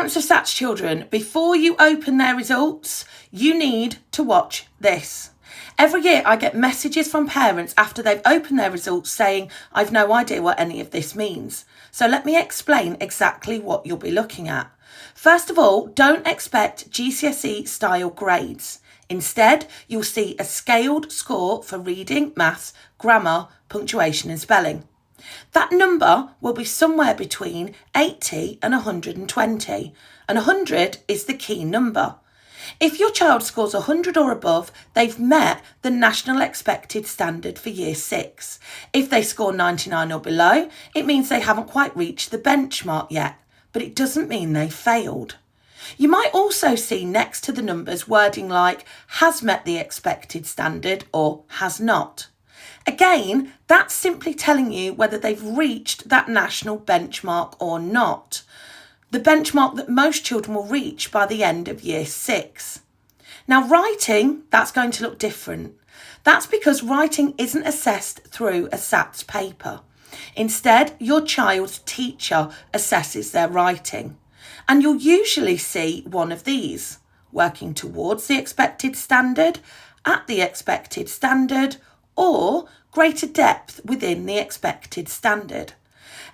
Parents of SATS children, before you open their results, you need to watch this. Every year I get messages from parents after they've opened their results saying, I've no idea what any of this means. So let me explain exactly what you'll be looking at. First of all, don't expect GCSE style grades. Instead, you'll see a scaled score for reading, maths, grammar, punctuation and spelling. That number will be somewhere between 80 and 120, and 100 is the key number. If your child scores 100 or above, they've met the national expected standard for year 6. If they score 99 or below, it means they haven't quite reached the benchmark yet, but it doesn't mean they failed. You might also see next to the numbers wording like has met the expected standard or has not. Again, that's simply telling you whether they've reached that national benchmark or not. The benchmark that most children will reach by the end of year 6. Now, writing, that's going to look different. That's because writing isn't assessed through a SATS paper. Instead, your child's teacher assesses their writing. And you'll usually see one of these: working towards the expected standard, at the expected standard, or greater depth within the expected standard.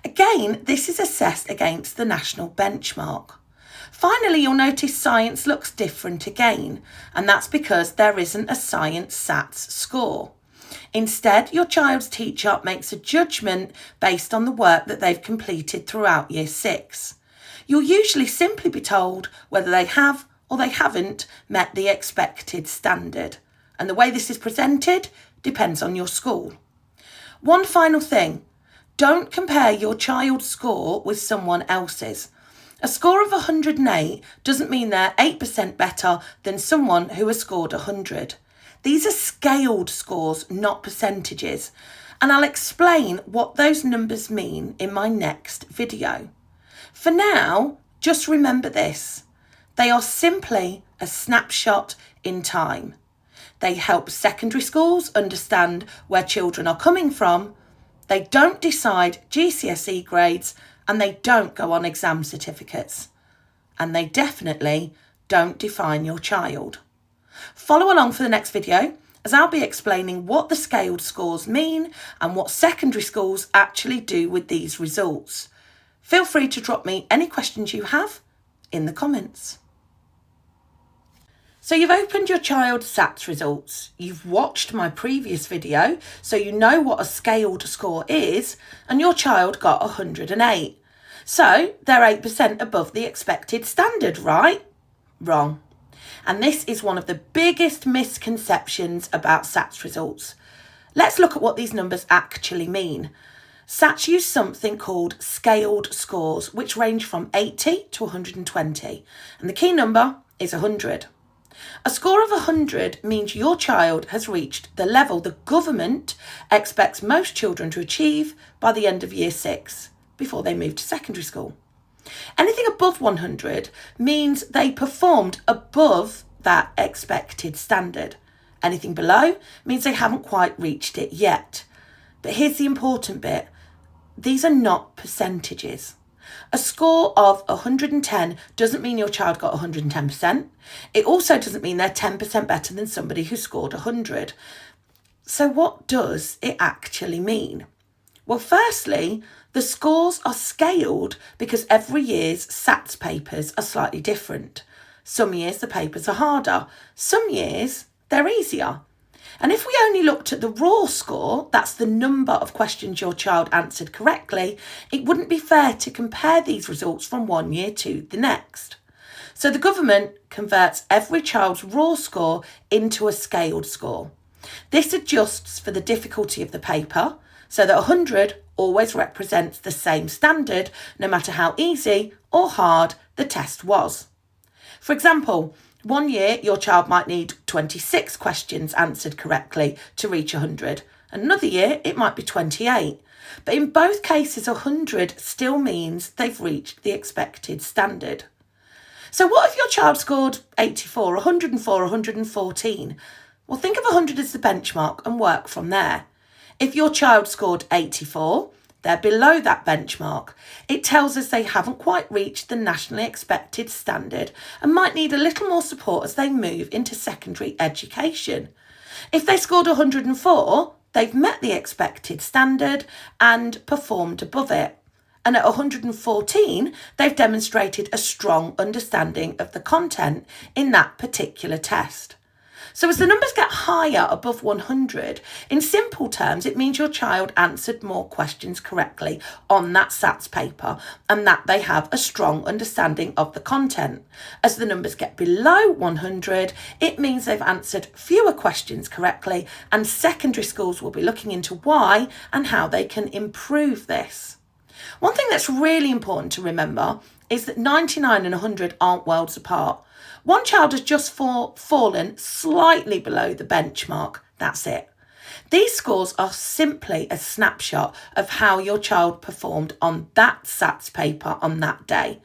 Again, this is assessed against the national benchmark. Finally, you'll notice science looks different again, and that's because there isn't a science SATS score. Instead, your child's teacher makes a judgment based on the work that they've completed throughout year 6. You'll usually simply be told whether they have or they haven't met the expected standard. And the way this is presented depends on your school. One final thing, don't compare your child's score with someone else's. A score of 108 doesn't mean they're 8% better than someone who has scored 100. These are scaled scores, not percentages, and I'll explain what those numbers mean in my next video. For now, just remember this: they are simply a snapshot in time. They help secondary schools understand where children are coming from. They don't decide GCSE grades, and they don't go on exam certificates. And they definitely don't define your child. Follow along for the next video, as I'll be explaining what the scaled scores mean and what secondary schools actually do with these results. Feel free to drop me any questions you have in the comments. So you've opened your child's SATS results, you've watched my previous video so you know what a scaled score is, and your child got 108. So they're 8% above the expected standard, right? Wrong. And this is one of the biggest misconceptions about SATS results. Let's look at what these numbers actually mean. SATS use something called scaled scores, which range from 80 to 120, and the key number is 100. A score of 100 means your child has reached the level the government expects most children to achieve by the end of year 6, before they move to secondary school. Anything above 100 means they performed above that expected standard. Anything below means they haven't quite reached it yet. But here's the important bit: these are not percentages. A score of 110 doesn't mean your child got 110%. It also doesn't mean they're 10% better than somebody who scored 100. So what does it actually mean? Well, firstly, the scores are scaled because every year's SATS papers are slightly different. Some years the papers are harder, some years they're easier. And if we only looked at the raw score, that's the number of questions your child answered correctly, it wouldn't be fair to compare these results from one year to the next. So the government converts every child's raw score into a scaled score. This adjusts for the difficulty of the paper, so that 100 always represents the same standard, no matter how easy or hard the test was. For example, one year your child might need 26 questions answered correctly to reach 100. Another year it might be 28. But in both cases, 100 still means they've reached the expected standard. So what if your child scored 84, 104, 114? Well, think of 100 as the benchmark and work from there. If your child scored 84, they're below that benchmark. It tells us they haven't quite reached the nationally expected standard and might need a little more support as they move into secondary education. If they scored 104, they've met the expected standard and performed above it. And at 114, they've demonstrated a strong understanding of the content in that particular test. So as the numbers get higher above 100, in simple terms, it means your child answered more questions correctly on that SATs paper and that they have a strong understanding of the content. As the numbers get below 100, it means they've answered fewer questions correctly, and secondary schools will be looking into why and how they can improve this. One thing that's really important to remember is that 99 and 100 aren't worlds apart. One child has just fallen slightly below the benchmark. That's it. These scores are simply a snapshot of how your child performed on that SATs paper on that day.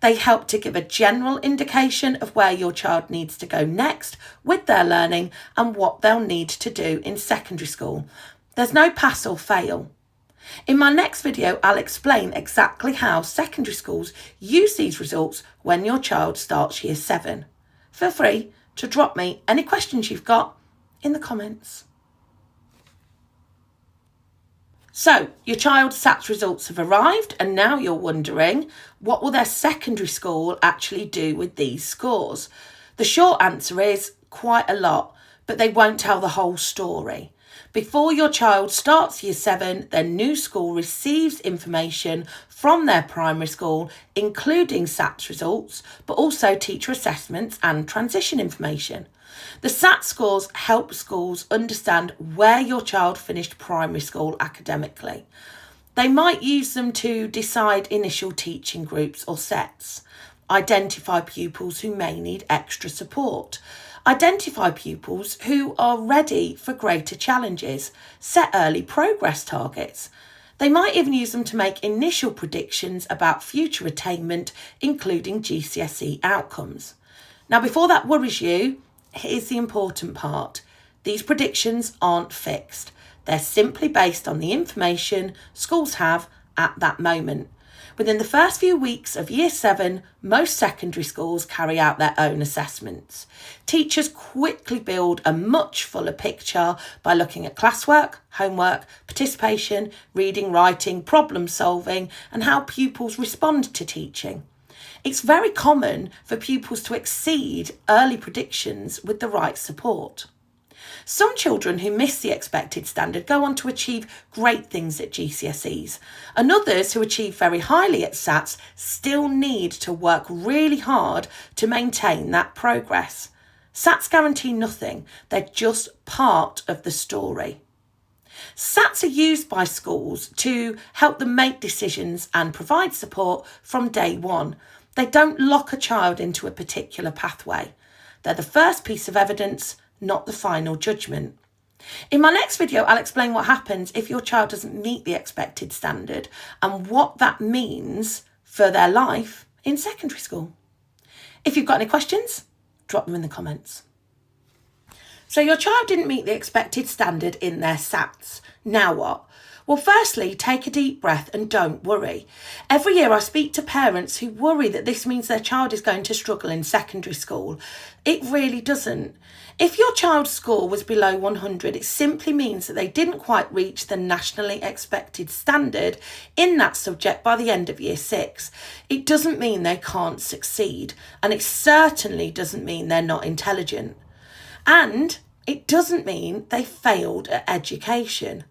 They help to give a general indication of where your child needs to go next with their learning and what they'll need to do in secondary school. There's no pass or fail. In my next video, I'll explain exactly how secondary schools use these results when your child starts year 7. Feel free to drop me any questions you've got in the comments. So, your child's SATs results have arrived, and now you're wondering, what will their secondary school actually do with these scores? The short answer is quite a lot, but they won't tell the whole story. Before your child starts year 7, their new school receives information from their primary school, including SATs results, but also teacher assessments and transition information. The SAT scores help schools understand where your child finished primary school academically. They might use them to decide initial teaching groups or sets, identify pupils who may need extra support, identify pupils who are ready for greater challenges, set early progress targets. They might even use them to make initial predictions about future attainment, including GCSE outcomes. Now, before that worries you, here's the important part. These predictions aren't fixed. They're simply based on the information schools have at that moment. Within the first few weeks of year 7, most secondary schools carry out their own assessments. Teachers quickly build a much fuller picture by looking at classwork, homework, participation, reading, writing, problem solving, and how pupils respond to teaching. It's very common for pupils to exceed early predictions with the right support. Some children who miss the expected standard go on to achieve great things at GCSEs, and others who achieve very highly at SATs still need to work really hard to maintain that progress. SATs guarantee nothing, they're just part of the story. SATs are used by schools to help them make decisions and provide support from day one. They don't lock a child into a particular pathway. They're the first piece of evidence, not the final judgment. In my next video, I'll explain what happens if your child doesn't meet the expected standard and what that means for their life in secondary school. If you've got any questions, drop them in the comments. So your child didn't meet the expected standard in their SATs. Now what? Well, firstly, take a deep breath and don't worry. Every year I speak to parents who worry that this means their child is going to struggle in secondary school. It really doesn't. If your child's score was below 100, it simply means that they didn't quite reach the nationally expected standard in that subject by the end of year 6. It doesn't mean they can't succeed, and it certainly doesn't mean they're not intelligent. And it doesn't mean they failed at education.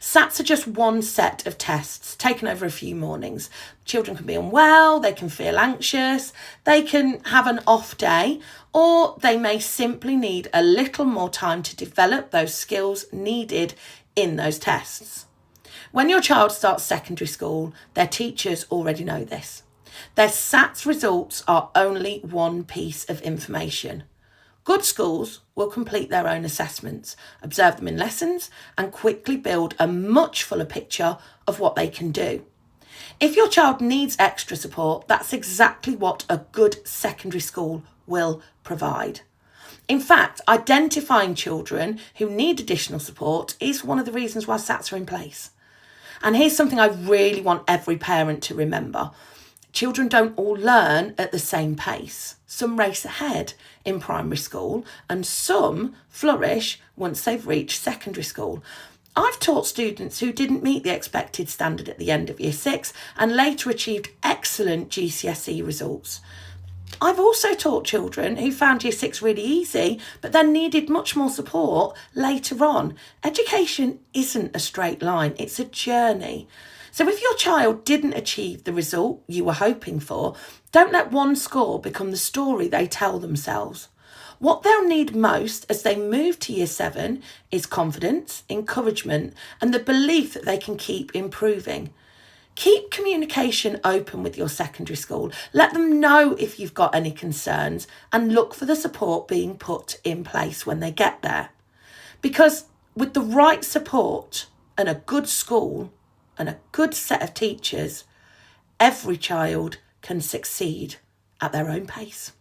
SATs are just one set of tests taken over a few mornings. Children can be unwell, they can feel anxious, they can have an off day, or they may simply need a little more time to develop those skills needed in those tests. When your child starts secondary school, their teachers already know this. Their SATs results are only one piece of information. Good schools will complete their own assessments, observe them in lessons, and quickly build a much fuller picture of what they can do. If your child needs extra support, that's exactly what a good secondary school will provide. In fact, identifying children who need additional support is one of the reasons why SATs are in place. And here's something I really want every parent to remember. Children don't all learn at the same pace. Some race ahead in primary school and some flourish once they've reached secondary school. I've taught students who didn't meet the expected standard at the end of year 6 and later achieved excellent GCSE results. I've also taught children who found year 6 really easy but then needed much more support later on. Education isn't a straight line, it's a journey. So if your child didn't achieve the result you were hoping for, don't let one score become the story they tell themselves. What they'll need most as they move to year 7 is confidence, encouragement, and the belief that they can keep improving. Keep communication open with your secondary school. Let them know if you've got any concerns and look for the support being put in place when they get there. Because with the right support and a good school and a good set of teachers, every child can succeed at their own pace.